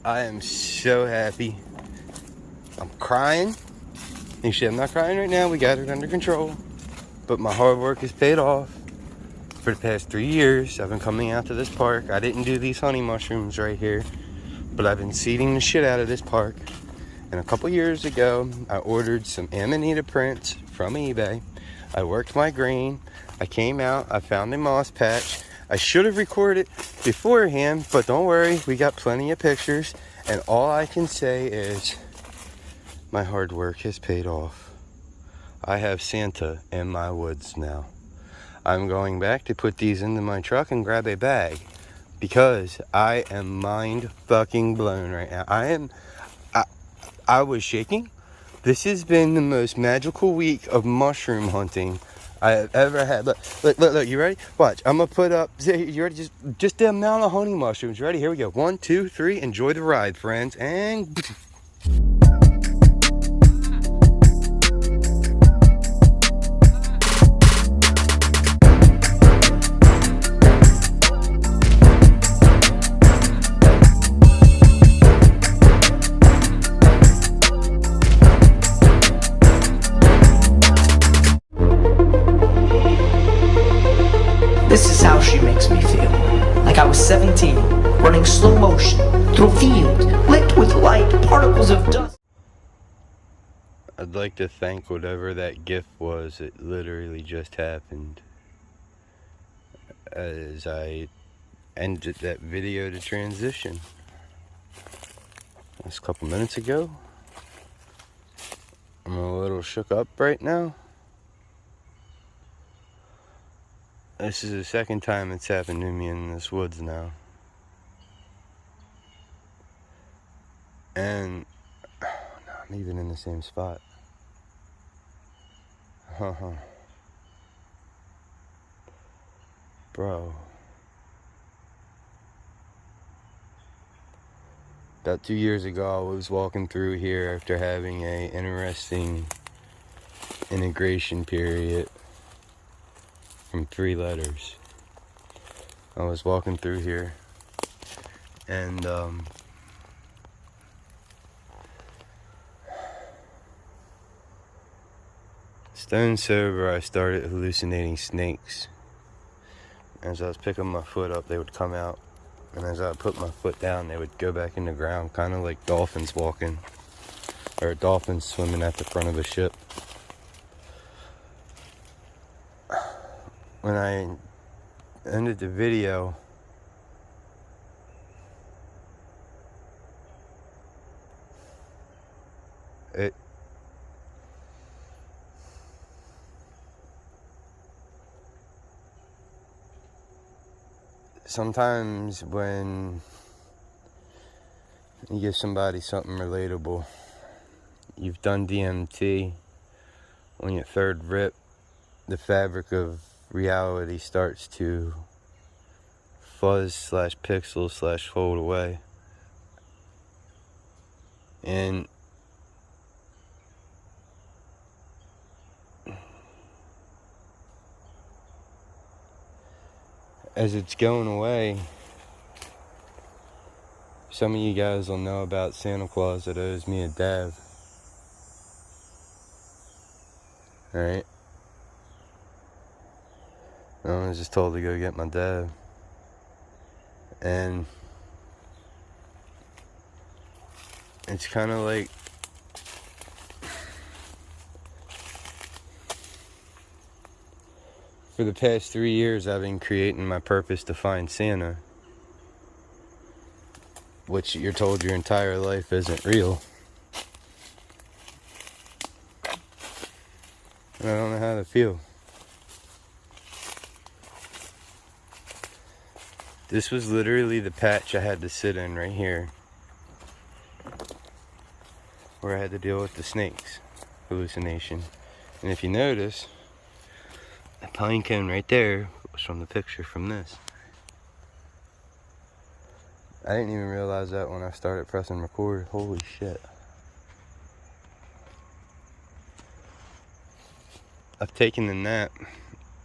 I am so happy. I'm crying. Actually, I'm not crying right now. We got it under control. But my hard work has paid off. For the past 3 years, I've been coming out to this park. I didn't do these honey mushrooms right here, but I've been seeding the shit out of this park. And a couple years ago, I ordered some Amanita prints from eBay. I worked my green. I came out. I found a moss patch. I should have recorded beforehand, but don't worry. We got plenty of pictures. And all I can say is my hard work has paid off. I have Santa in my woods now. I'm going back to put these into my truck and grab a bag because I am mind fucking blown right now. I was shaking. This has been the most magical week of mushroom hunting I have ever had. Look, you ready? Watch, I'm gonna put up, you ready? Just the amount of honey mushrooms. Ready? Here we go. 1, 2, 3, enjoy the ride, friends. And This is how she makes me feel. Like I was 17, running slow motion through fields lit with light particles of dust. I'd like to thank whatever that gift was. It literally just happened as I ended that video to transition. Just a couple minutes ago. I'm a little shook up right now. This is the second time it's happened to me in this woods now. And no, I'm even in the same spot. Bro. About 2 years ago, I was walking through here after having a interesting integration period from 3 letters. I was walking through here and stone sober, I started hallucinating snakes. As I was picking my foot up, they would come out, and as I put my foot down, they would go back in the ground, kind of like dolphins walking, or dolphins swimming at the front of a ship. When I ended the video, sometimes when you give somebody something relatable, you've done DMT, on your third rip, the fabric of reality starts to fuzz / pixel / fold away. And as it's going away, some of you guys will know about Santa Claus that owes me a dab. Alright? I was just told to go get my dab. And it's kind of like for the past 3 years, I've been creating my purpose to find Santa, which you're told your entire life isn't real. And I don't know how to feel. This was literally the patch I had to sit in right here, where I had to deal with the snakes hallucination. And if you notice, the pine cone right there was from the picture from this. I didn't even realize that when I started pressing record. Holy shit. I've taken a nap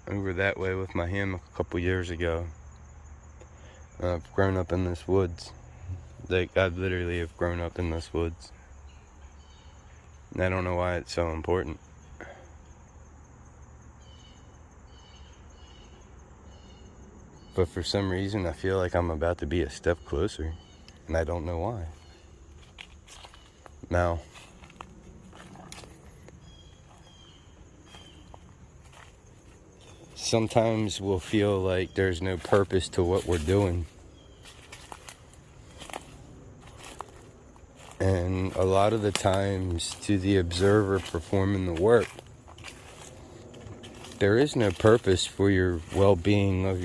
over that way with my hammock a couple years ago. I've grown up in this woods Like, I literally have grown up in this woods. And I don't know why it's so important. But for some reason, I feel like I'm about to be a step closer. And I don't know why. Now, sometimes we'll feel like there's no purpose to what we're doing. And a lot of the times, to the observer performing the work, there is no purpose for your well-being of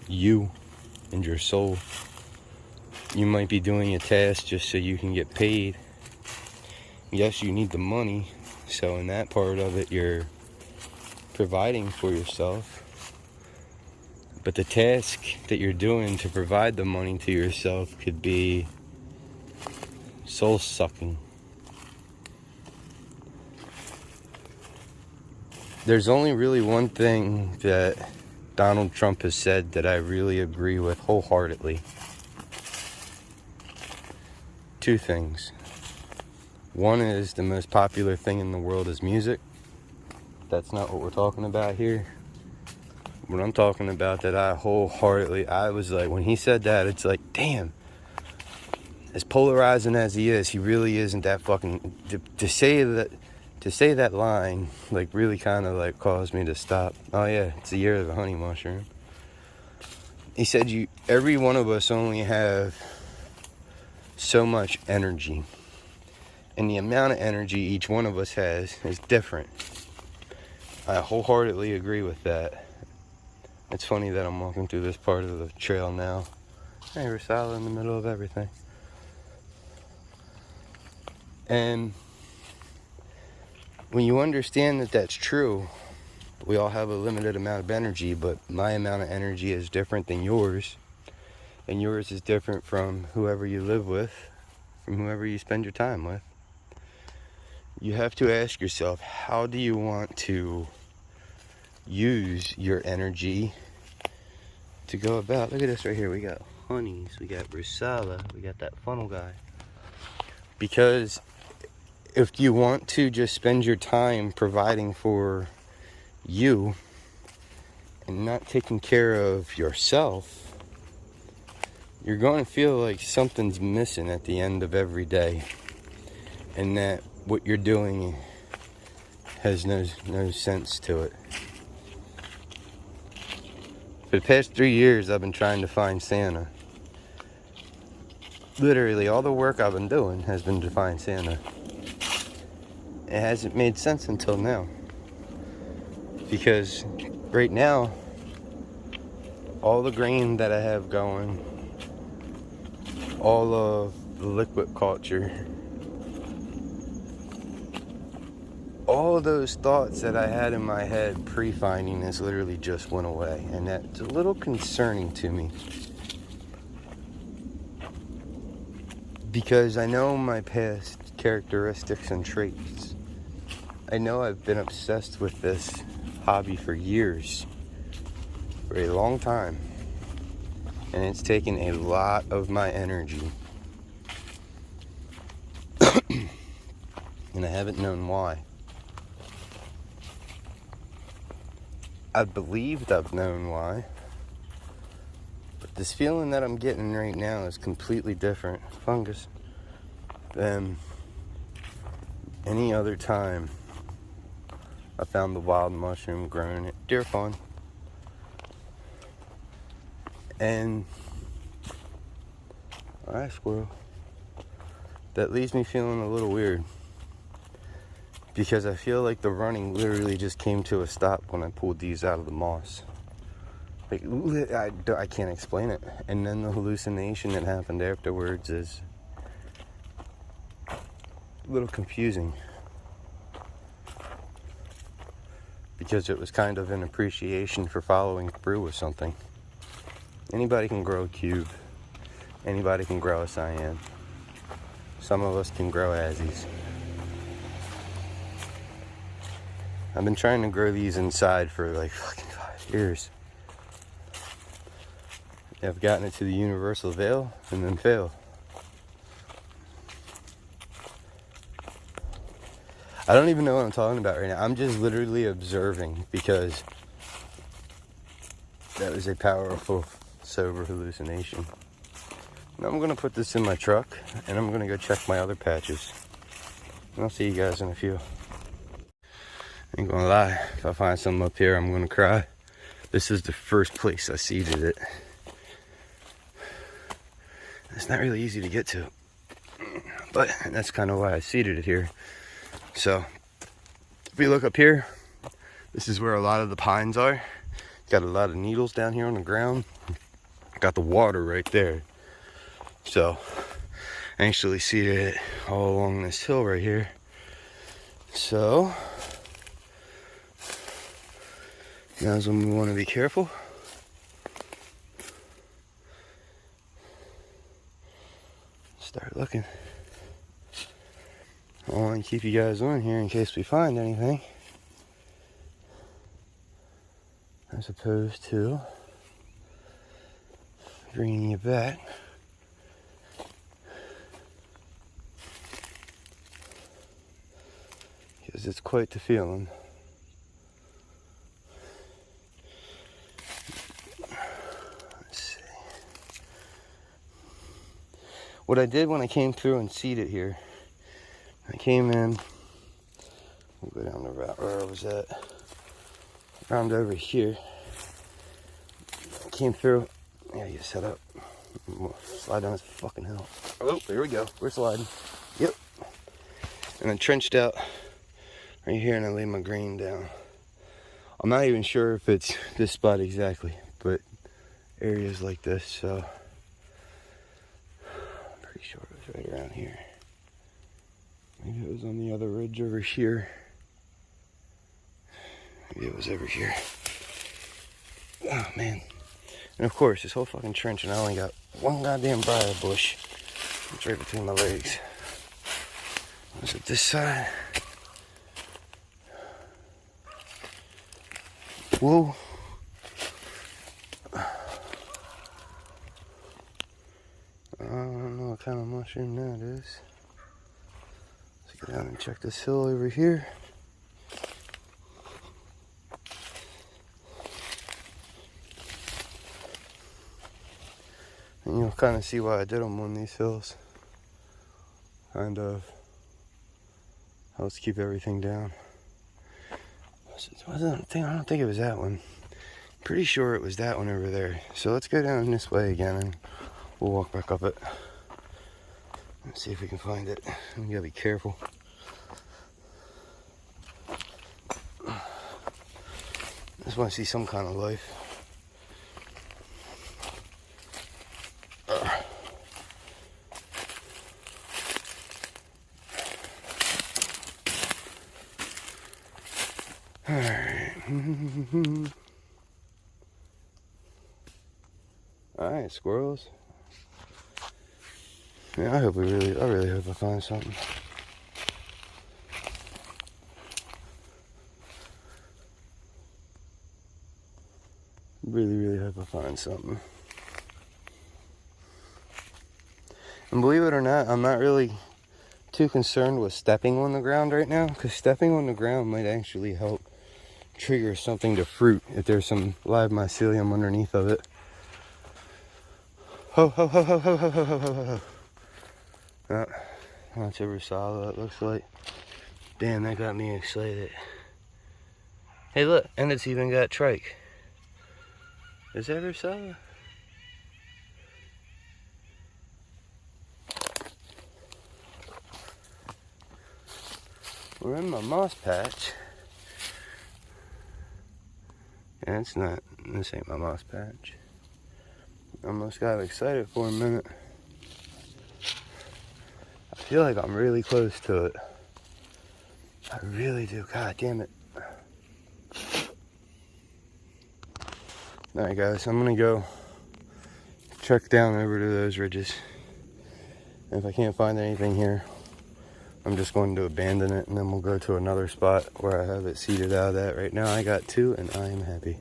you and your soul. You might be doing a task just so you can get paid. Yes, you need the money, so in that part of it, you're providing for yourself. But the task that you're doing to provide the money to yourself could be soul-sucking. There's only really one thing that Donald Trump has said that I really agree with wholeheartedly. Two things. One is the most popular thing in the world is music. That's not what we're talking about here. What I'm talking about that I was like, when he said that, it's like, damn. As polarizing as he is, he really isn't that fucking... To say that line, like, really kind of, like, caused me to stop. Oh, yeah, it's the year of the honey mushroom. He said every one of us only have so much energy. And the amount of energy each one of us has is different. I wholeheartedly agree with that. It's funny that I'm walking through this part of the trail now. Hey, we're solid in the middle of everything. And when you understand that that's true, we all have a limited amount of energy, but my amount of energy is different than yours. And yours is different from whoever you live with, from whoever you spend your time with. You have to ask yourself, how do you want to use your energy to go about? Look at this right here. We got honeys, we got Brusala, we got that funnel guy. Because if you want to just spend your time providing for you and not taking care of yourself, you're going to feel like something's missing at the end of every day, and that what you're doing has no sense to it. For the past 3 years, I've been trying to find Santa. Literally, all the work I've been doing has been to find Santa. It hasn't made sense until now. Because right now, all the grain that I have going, all of the liquid culture, all of those thoughts that I had in my head pre-finding this literally just went away. And that's a little concerning to me. Because I know my past characteristics and traits. I know I've been obsessed with this hobby for years, for a long time, and it's taken a lot of my energy. And I haven't known why. I believed I've known why, but this feeling that I'm getting right now is completely different, fungus, than any other time I found the wild mushroom growing at Deer Pond. And, alright, squirrel. That leaves me feeling a little weird. Because I feel like the running literally just came to a stop when I pulled these out of the moss. Like, I can't explain it. And then the hallucination that happened afterwards is a little confusing. Because it was kind of an appreciation for following through with something. Anybody can grow a cube. Anybody can grow a cyan. Some of us can grow Azzies. I've been trying to grow these inside for like fucking 5 years. I've gotten it to the universal veil and then failed. I don't even know what I'm talking about right now. I'm just literally observing because that was a powerful, sober hallucination. And I'm going to put this in my truck and I'm going to go check my other patches. And I'll see you guys in a few. Ain't gonna lie, if I find something up here, I'm gonna cry. This is the first place I seeded it. It's not really easy to get to, but that's kind of why I seeded it here. So, if we look up here, this is where a lot of the pines are. Got a lot of needles down here on the ground. Got the water right there. So, I actually seeded it all along this hill right here. So, now's when we want to be careful. Start looking. I want to keep you guys on here in case we find anything, as opposed to bringing you back. Because it's quite the feeling. What I did when I came through and seeded here, I came in, we'll go down the route where I was at, around over here. I came through, yeah, you set up, slide down this fucking hill. Oh, here we go, we're sliding. Yep. And I trenched out right here and I laid my grain down. I'm not even sure if it's this spot exactly, but areas like this, so. Pretty sure it was right around here. Maybe it was on the other ridge over here. Maybe it was over here. Oh man. And of course, this whole fucking trench, and I only got one goddamn briar bush. It's right between my legs. Was it this side? Whoa. I don't know what kind of mushroom that is. Let's go down and check this hill over here. And you'll kind of see why I did them on these hills. Kind of helps keep everything down. I don't think it was that one. Pretty sure it was that one over there. So let's go down this way again and we'll walk back up it. Let's see if we can find it. We gotta be careful. I just want to see some kind of life. Alright. Alright, squirrels. Yeah, I really hope I find something. Really hope I find something. And believe it or not, I'm not really too concerned with stepping on the ground right now, because stepping on the ground might actually help trigger something to fruit if there's some live mycelium underneath of it. Ho ho ho ho ho ho ho ho ho ho. That's a Rusala, it looks like. Damn, that got me excited. Hey look, and it's even got trike. Is that Rusala? We're in my moss patch. And it's not, this ain't my moss patch. I almost got excited for a minute. I feel like I'm really close to it. I really do, god damn it. Alright guys, I'm gonna go trek down over to those ridges. And if I can't find anything here, I'm just going to abandon it and then we'll go to another spot where I have it seeded out at. Right now I got 2 and I am happy.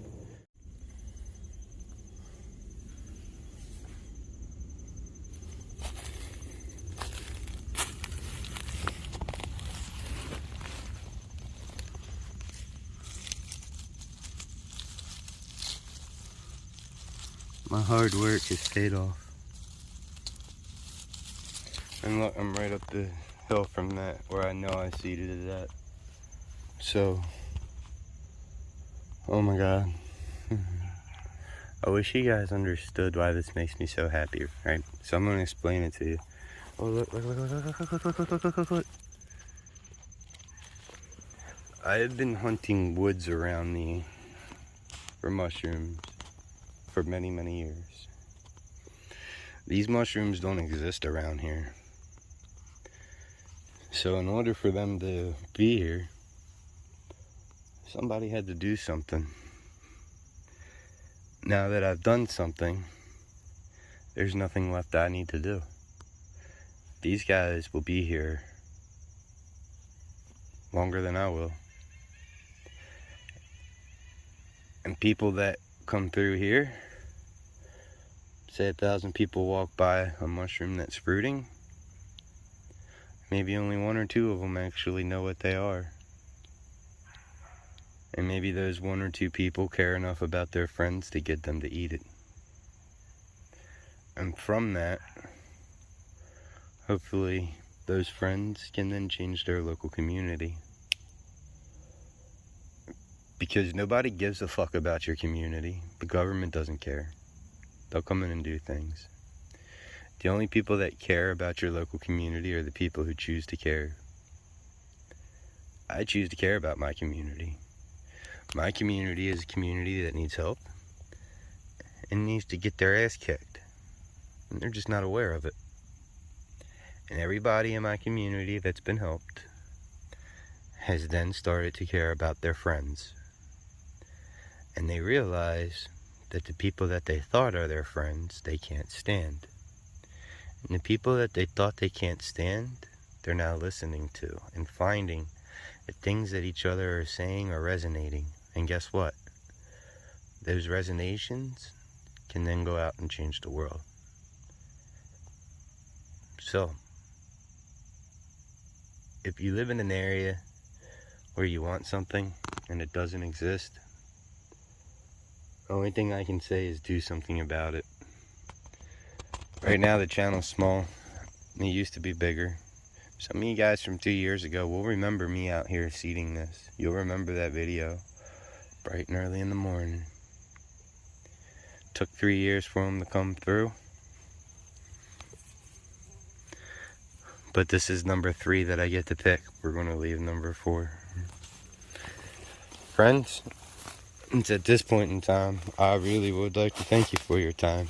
My hard work has paid off. And look, I'm right up the hill from that, where I know I seeded it at. So, oh my God. I wish you guys understood why this makes me so happy, right? So I'm gonna explain it to you. Oh, look, look, look, look, look, look, look, look, look, look, look. I have been hunting woods around me for mushrooms for many, many years. These mushrooms don't exist around here. So in order for them to be here, somebody had to do something. Now that I've done something, there's nothing left I need to do. These guys will be here longer than I will. And people that come through here, say 1,000 people walk by a mushroom that's fruiting, maybe only 1 or 2 of them actually know what they are. And maybe those 1 or 2 people care enough about their friends to get them to eat it. And from that, hopefully those friends can then change their local community. Because nobody gives a fuck about your community. The government doesn't care. They'll come in and do things. The only people that care about your local community are the people who choose to care. I choose to care about my community. My community is a community that needs help and needs to get their ass kicked. And they're just not aware of it. And everybody in my community that's been helped has then started to care about their friends. And they realize that the people that they thought are their friends, they can't stand. And the people that they thought they can't stand, they're now listening to and finding the things that each other are saying are resonating. And guess what? Those resonations can then go out and change the world. So, if you live in an area where you want something and it doesn't exist, the only thing I can say is do something about it. Right now the channel's small. It used to be bigger. Some of you guys from 2 years ago will remember me out here seeding this. You'll remember that video. Bright and early in the morning. Took 3 years for them to come through. But this is number 3 that I get to pick. We're going to leave number 4. Friends, it's at this point in time, I really would like to thank you for your time.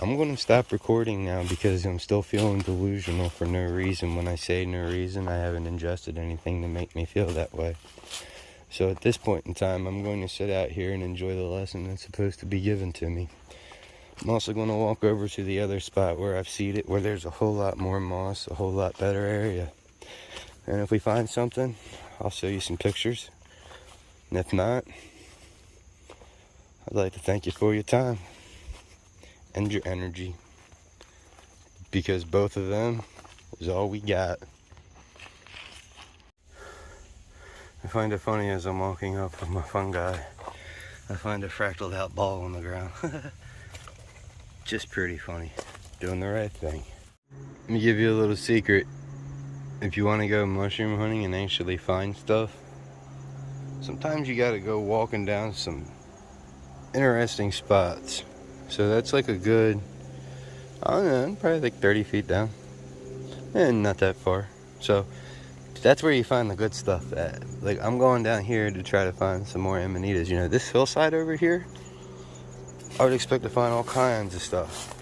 I'm going to stop recording now because I'm still feeling delusional for no reason. When I say no reason, I haven't ingested anything to make me feel that way. So at this point in time, I'm going to sit out here and enjoy the lesson that's supposed to be given to me. I'm also going to walk over to the other spot where I've seeded, where there's a whole lot more moss, a whole lot better area. And if we find something, I'll show you some pictures. And if not, I'd like to thank you for your time and your energy, because both of them is all we got. I find it funny as I'm walking up with my fungi, I find a fractaled out ball on the ground. Just pretty funny. Doing the right thing. Let me give you a little secret. If you want to go mushroom hunting and actually find stuff, sometimes you gotta go walking down some interesting spots. So that's like a good, I don't know, probably like 30 feet down. And not that far. So that's where you find the good stuff at. Like, I'm going down here to try to find some more amanitas. You know, this hillside over here, I would expect to find all kinds of stuff.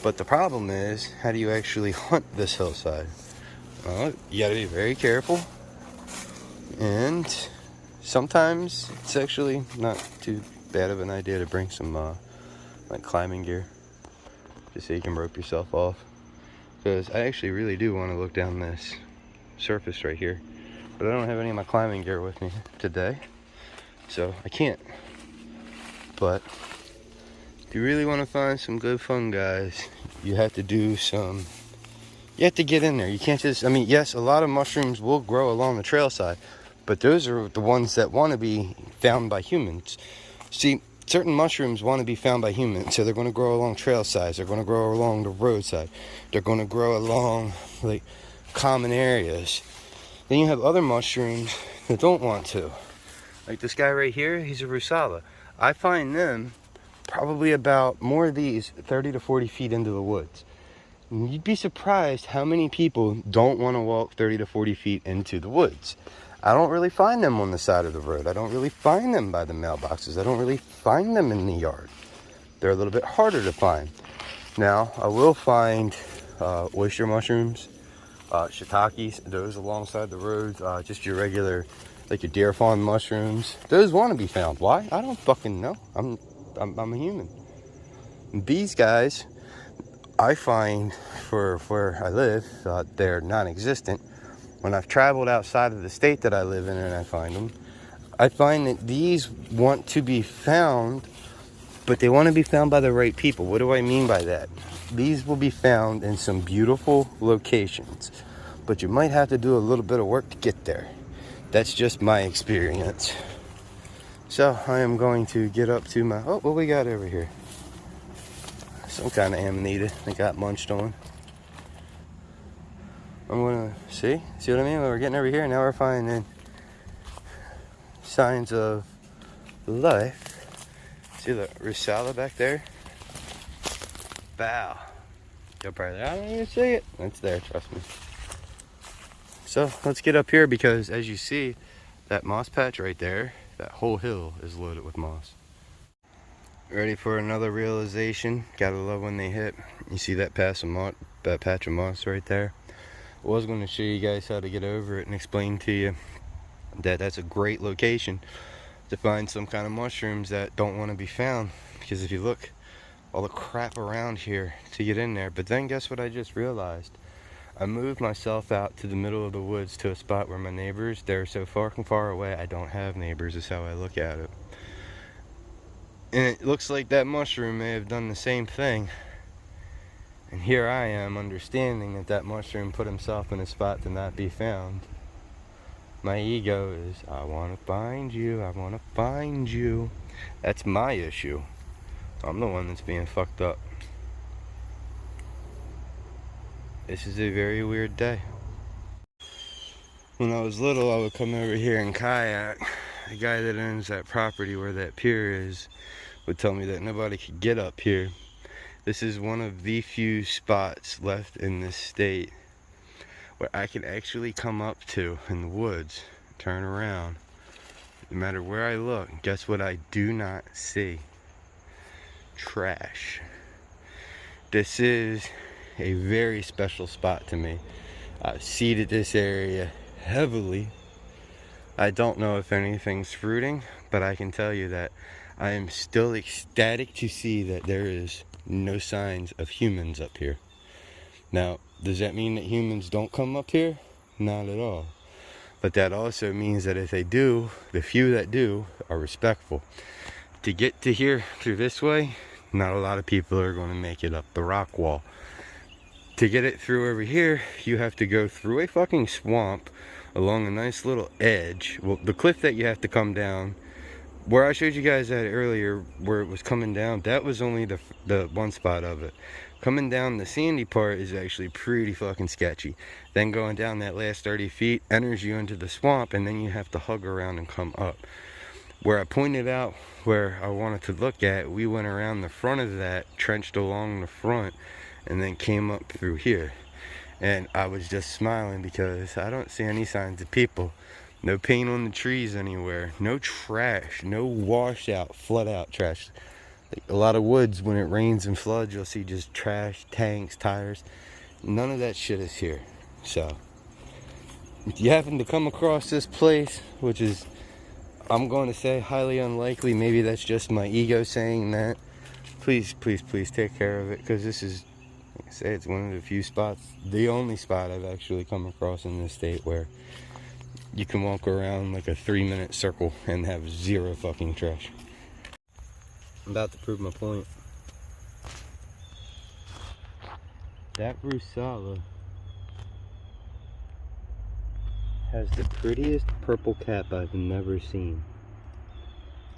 But the problem is, how do you actually hunt this hillside? Well, you gotta be very careful. And sometimes it's actually not too bad of an idea to bring some like climbing gear, just so you can rope yourself off. Because I actually really do want to look down this surface right here, but I don't have any of my climbing gear with me today, so I can't. But if you really want to find some good fungi, you have to do some, you have to get in there. You can't just, I mean, yes, a lot of mushrooms will grow along the trail side, but those are the ones that want to be found by humans. See, certain mushrooms want to be found by humans, so they're going to grow along trail sides, they're going to grow along the roadside, they're going to grow along like common areas. Then you have other mushrooms that don't want to. Like this guy right here, he's a Rusala. I find them probably about more of these 30 to 40 feet into the woods. And you'd be surprised how many people don't want to walk 30 to 40 feet into the woods. I don't really find them on the side of the road. I don't really find them by the mailboxes. I don't really find them in the yard. They're a little bit harder to find. Now, I will find oyster mushrooms, shiitakes, those alongside the roads, just your regular, like your deer fawn mushrooms. Those want to be found. Why? I don't fucking know. I'm a human. These guys, I find for where I live, they're non-existent. When I've traveled outside of the state that I live in and I find them, I find that these want to be found, but they want to be found by the right people. What do I mean by that? These will be found in some beautiful locations, but you might have to do a little bit of work to get there. That's just my experience. So I am going to get up to my, oh, what we got over here? Some kind of amanita that got munched on. I'm gonna see what I mean? We're getting over here, now we're finding signs of life. See the Rusala back there? Bow. Go probably there. I don't even see it. It's there, trust me. So let's get up here, because as you see, that moss patch right there, that whole hill is loaded with moss. Ready for another realization? Gotta love when they hit. You see that patch of moss right there? I was going to show you guys how to get over it and explain to you that that's a great location to find some kind of mushrooms that don't want to be found, because if you look, all the crap around here to get in there. But then guess what I just realized? I moved myself out to the middle of the woods to a spot where my neighbors, they're so far away, I don't have neighbors is how I look at it. And it looks like that mushroom may have done the same thing. And here I am understanding that that mushroom put himself in a spot to not be found. My ego is, I want to find you, I want to find you. That's my issue. I'm the one that's being fucked up. This is a very weird day. When I was little, I would come over here and kayak. The guy that owns that property where that pier is would tell me that nobody could get up here. This is one of the few spots left in this state where I can actually come up to in the woods, turn around. No matter where I look, guess what I do not see? Trash. This is a very special spot to me. I've seeded this area heavily. I don't know if anything's fruiting, but I can tell you that I am still ecstatic to see that there is no signs of humans up here. Now, does that mean that humans don't come up here? Not at all. But that also means that if they do, the few that do are respectful. To get to here through this way, not a lot of people are going to make it up the rock wall. To get it through over here, you have to go through a fucking swamp along a nice little edge. Well, the cliff that you have to come down, where I showed you guys that earlier, where it was coming down, that was only the one spot of it. Coming down the sandy part is actually pretty fucking sketchy. Then going down that last 30 feet enters you into the swamp, and then you have to hug around and come up. Where I pointed out where I wanted to look at, we went around the front of that, trenched along the front, and then came up through here. And I was just smiling because I don't see any signs of people. No paint on the trees anywhere. No trash. No washout, flood out trash. Like a lot of woods, when it rains and floods, you'll see just trash, tanks, tires. None of that shit is here. So, if you happen to come across this place, which is, I'm going to say, highly unlikely, maybe that's just my ego saying that, please, please, please take care of it, because this is, like I say, it's one of the few spots, the only spot I've actually come across in this state where you can walk around like a 3-minute circle and have zero fucking trash. I'm about to prove my point. That Rusala has the prettiest purple cap I've never seen.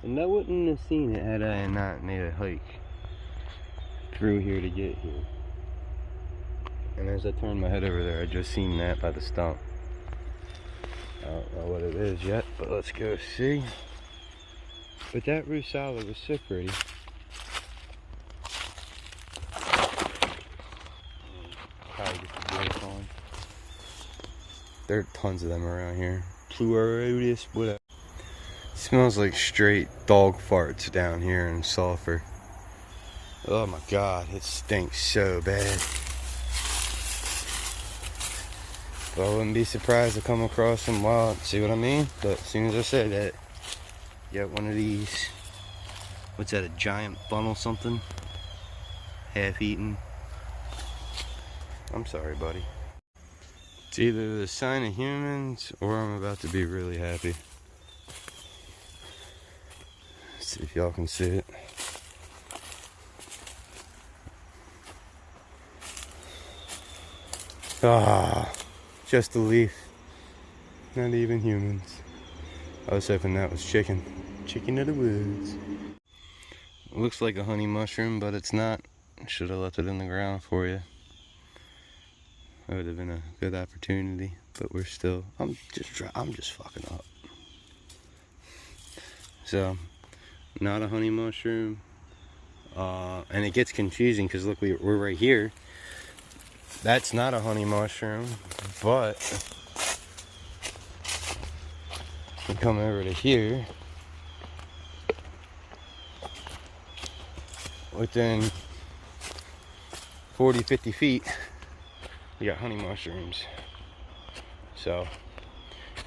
And I wouldn't have seen it had I not made a hike through here to get here. And as I turned my head over there, I just seen that by the stump. I don't know what it is yet, but let's go see. But that Rusala was so pretty. Probably get the brake on. There are tons of them around here. Pleurotus, whatever. Smells like straight dog farts down here in sulfur. Oh my god, it stinks so bad. But I wouldn't be surprised to come across some wild, see what I mean? But as soon as I say that, get one of these. What's that, a giant funnel something? Half eaten. I'm sorry, buddy. It's either the sign of humans or I'm about to be really happy. Let's see if y'all can see it. Ah, just a leaf. Not even humans. I was hoping that was chicken. Chicken of the woods. It looks like a honey mushroom, but it's not. Should have left it in the ground for you. That would have been a good opportunity, but we're still. I'm just fucking up. So, not a honey mushroom, and it gets confusing because look, we're right here. That's not a honey mushroom, but we come over to here. Within 40, 50 feet, you got honey mushrooms. So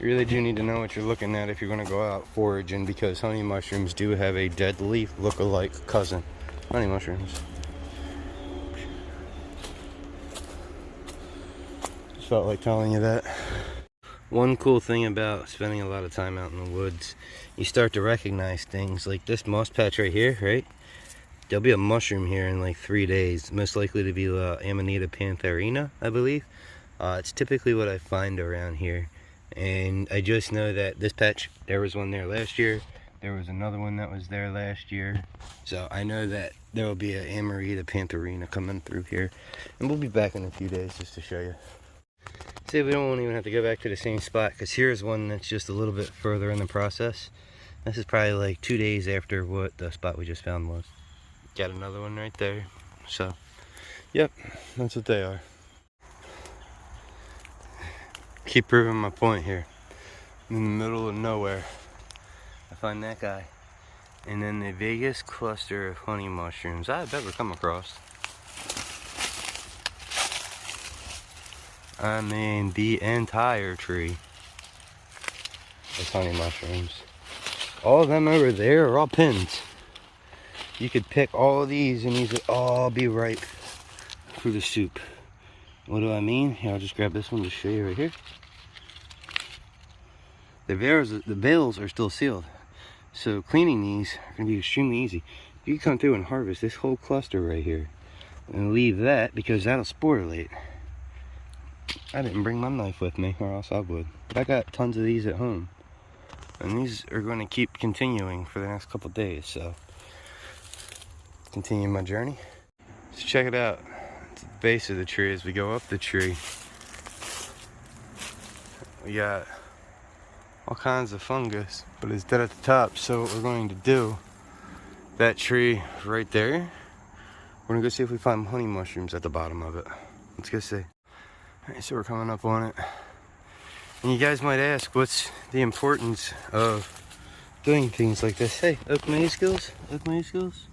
you really do need to know what you're looking at if you're going to go out foraging, because honey mushrooms do have a dead leaf look-alike cousin. Honey mushrooms. Just felt like telling you that. One cool thing about spending a lot of time out in the woods, you start to recognize things like this moss patch right here, right? There'll be a mushroom here in like 3 days, most likely to be Amanita pantherina, I believe. It's typically what I find around here, and I just know that this patch, there was one there last year, there was another one that was there last year, so I know that there will be an Amanita pantherina coming through here, and we'll be back in a few days just to show you. See, we don't even have to go back to the same spot, because here's one that's just a little bit further in the process. This is probably like 2 days after what the spot we just found was. Got another one right there. So, yep, that's what they are. Keep proving my point here. I'm in the middle of nowhere. I find that guy. And then the biggest cluster of honey mushrooms I've ever come across. I mean, the entire tree is honey mushrooms. All of them over there are all pins. You could pick all of these and these would all be ripe for the soup. What do I mean? Here, I'll just grab this one to show you right here. The bales are still sealed, so cleaning these are going to be extremely easy. You can come through and harvest this whole cluster right here and leave that, because that'll sporulate. I didn't bring my knife with me, or else I would. But I got tons of these at home, and these are going to keep continuing for the next couple days, so continue my journey. So check it out. It's the base of the tree. As we go up the tree, we got all kinds of fungus, but it's dead at the top. So what we're going to do, that tree right there, we're gonna go see if we find honey mushrooms at the bottom of it. Let's go see. Alright, so we're coming up on it. And you guys might ask, what's the importance of doing things like this? Hey, oak maze skills? Oak maze skills?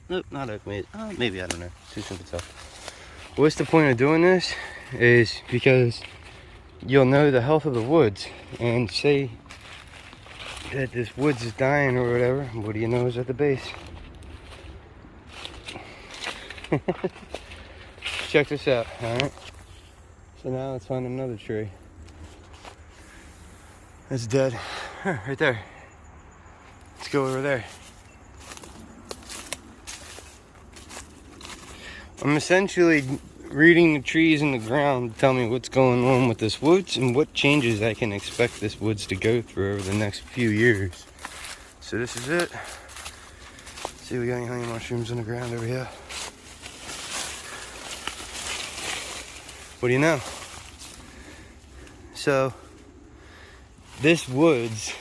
Nope, not oak maze. Oh, maybe, I don't know. Too simple to tell. What's the point of doing this? Is because you'll know the health of the woods. And say that this woods is dying or whatever, what do you know is at the base? Check this out, alright? So now let's find another tree. It's dead. Right there. Let's go over there. I'm essentially reading the trees in the ground to tell me what's going on with this woods and what changes I can expect this woods to go through over the next few years. So this is it. See if we got any honey mushrooms on the ground over here. What do you know? So this woods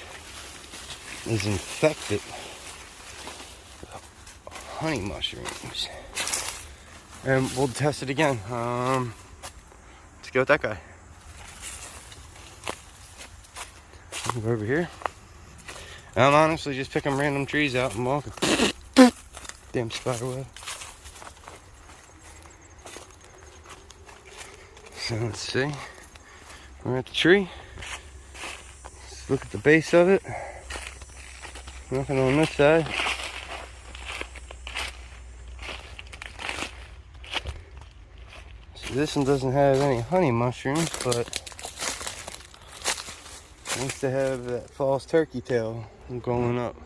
is infected with honey mushrooms. And we'll test it again. Let's go with that guy. Go over here. I'm honestly just picking random trees out and walking. Damn spider web. So let's see. We're at the tree. Let's look at the base of it. Nothing on this side. So this one doesn't have any honey mushrooms, but it needs to have that false turkey tail going up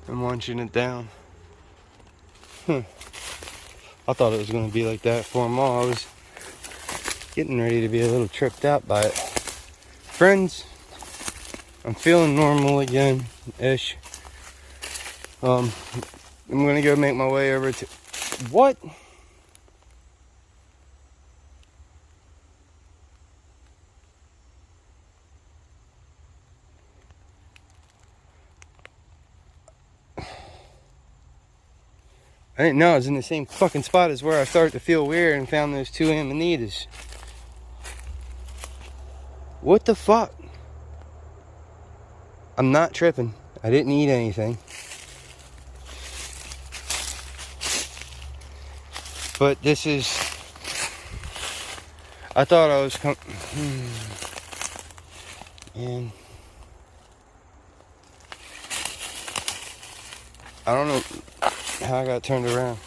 and munching it down. I thought it was going to be like that for them all. I was getting ready to be a little tripped out by it. Friends, I'm feeling normal again-ish. I'm going to go make my way over to... What? I didn't know I was in the same fucking spot as where I started to feel weird and found those 2 amanitas. What the fuck? I'm not tripping. I didn't eat anything. But this is... I thought I was and I don't know how I got turned around.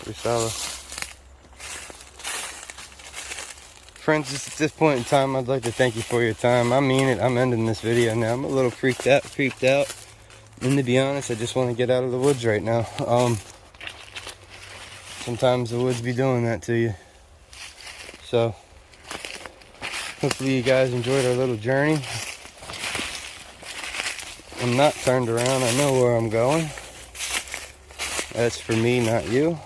Friends, at this point in time, I'd like to thank you for your time. I mean it. I'm ending this video now. I'm a little creeped out. And to be honest, I just want to get out of the woods right now. Sometimes the woods be doing that to you. So, hopefully you guys enjoyed our little journey. I'm not turned around. I know where I'm going. That's for me, not you.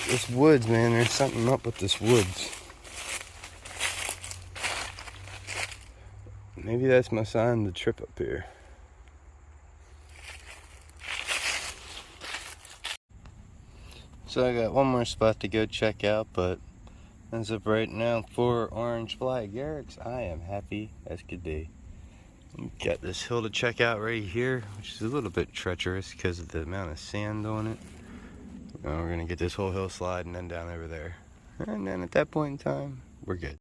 This woods, man, there's something up with this woods. Maybe that's my sign to trip up here. So I got one more spot to go check out, but as of right now, 4 orange flag Garricks, I am happy as could be. Got this hill to check out right here, which is a little bit treacherous because of the amount of sand on it. Now we're gonna get this whole hill slide and then down over there. And then at that point in time, we're good.